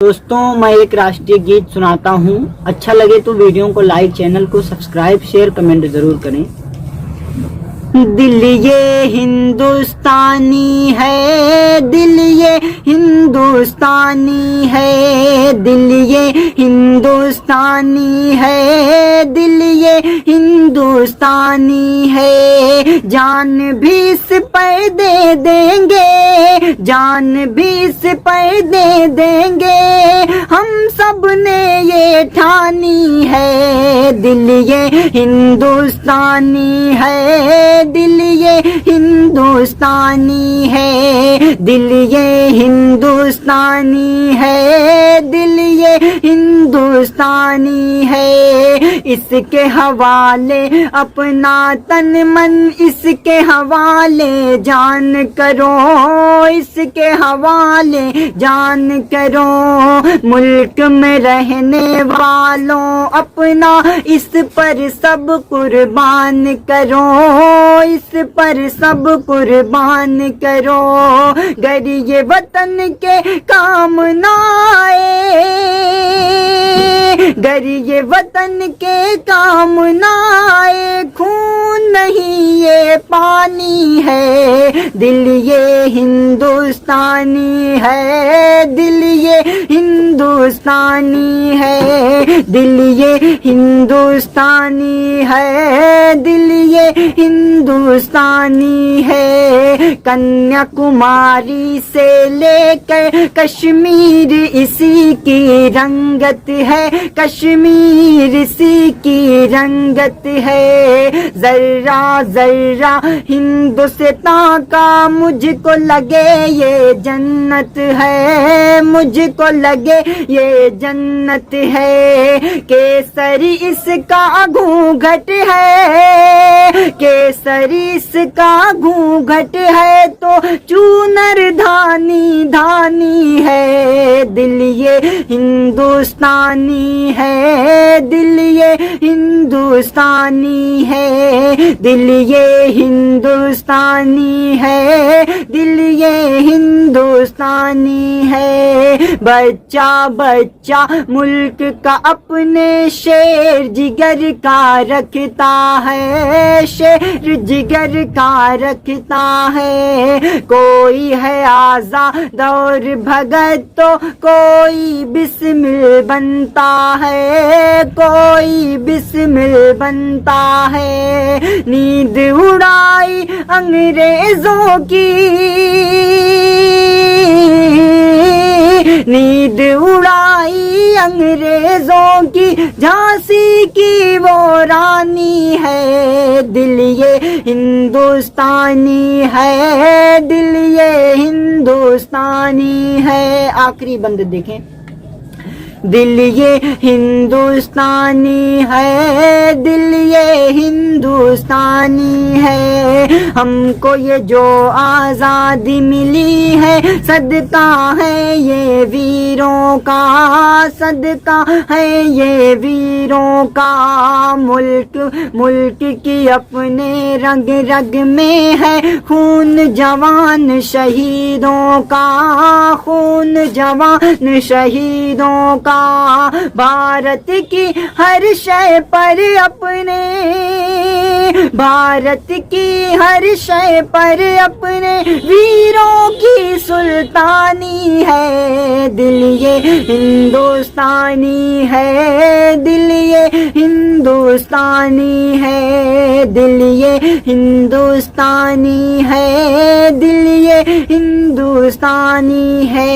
दोस्तों मैं एक राष्ट्रीय गीत सुनाता हूँ। अच्छा लगे तो वीडियो को लाइक, चैनल को सब्सक्राइब, शेयर, कमेंट जरूर करें। दिल ये हिंदुस्तानी है, दिल ये हिंदुस्तानी है, दिल ये हिंदुस्तानी है, दिल ये हिंदुस्तानी है। जान भी इस पर दे देंगे, जान भी इस पर दे देंगे, हम सब ने ये ठानी है। दिल ये हिंदुस्तानी है, दिल ये हिंदुस्तानी है, दिल ये हिंदुस्तानी है, दिल ये हिंदुस्तानी है। इसके हवाले अपना तन मन, इसके हवाले जान करो, इसके हवाले जान करो। मुल्क में रहने वालों अपना इस पर सब कुर्बान करो, इस पर सब कुर्बान करो। गर ये वतन के काम ना आए, गर ये वतन के काम ना आए, खून नहीं ये पानी है। दिल ये हिंदुस्तानी है, दिल ये हिंदुस्तानी है, दिल ये हिंदुस्तानी है, दिल ये हिंदुस्तानी है। कन्याकुमारी से लेकर कश्मीर इसी की रंगत है, कश्मीर इसी की रंगत है। जर्रा जर्रा हिंदुस्तान का मुझको लगे ये जन्नत है, मुझको लगे ये जन्नत है। केसरी इसका घूंघट है, केसरी इसका घूंघट है, तो चूनर धानी धानी है। दिल ये हिंदुस्तानी है, दिल ये हिंदुस्तानी है, दिल ये हिंदुस्तानी है, दिल ये हिंदुस्तानी है। बच्चा बच्चा मुल्क का अपने शेर जिगर का रखता है, शेर जिगर का रखता है। कोई है आजाद और भगत तो कोई बिस्मिल बनता है, कोई बिस्मिल बनता है। नींद उड़ाई अंग्रेजों की, नींद उड़ाई अंग्रेजों की, झांसी की वो रानी है। दिल ये हिंदुस्तानी है, दिल ये हिंदुस्तानी है। आखिरी बंद देखें। दिल ये हिंदुस्तानी है, दिल ये हिंदुस्तानी है। हमको ये जो आजादी मिली है, सदका है ये वीरों का, सदका है ये वीरों का। मुल्क मुल्क की अपने रग रग में है, खून जवान शहीदों का, खून जवान शहीदों का। भारत की हर शय पर अपने, भारत की हर शय पर अपने वीरों की सुल्तानी है। दिल ये हिंदुस्तानी है, दिल ये हिंदुस्तानी है, दिल ये हिंदुस्तानी है, दिल ये हिंदुस्तानी है।